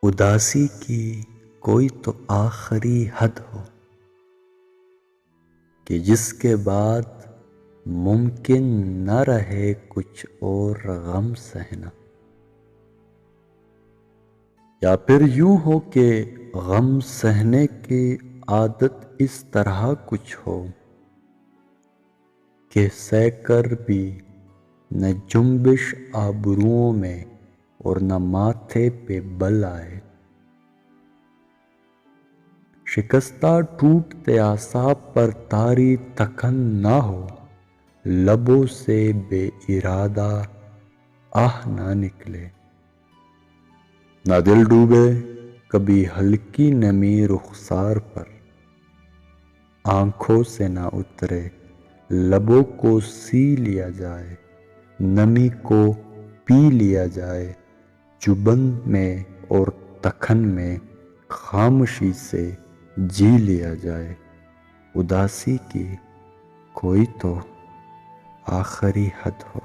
اداسی کی کوئی تو آخری حد ہو کہ جس کے بعد ممکن نہ رہے کچھ اور غم سہنا، یا پھر یوں ہو کہ غم سہنے کی عادت اس طرح کچھ ہو کہ سہ کر بھی نہ جنبش آبروؤں میں اور نہ ماتھے پہ بل آئے، شکستہ ٹوٹتے اعصاب پر طاری تکن نہ ہو، لبوں سے بے ارادہ آہ نہ نکلے، نہ دل ڈوبے کبھی ہلکی نمی رخسار پر، آنکھوں سے نہ اترے لبوں کو سی لیا جائے، نمی کو پی لیا جائے، جبن میں اور تکن میں خاموشی سے جی لیا جائے، اداسی کی کوئی تو آخری حد ہو۔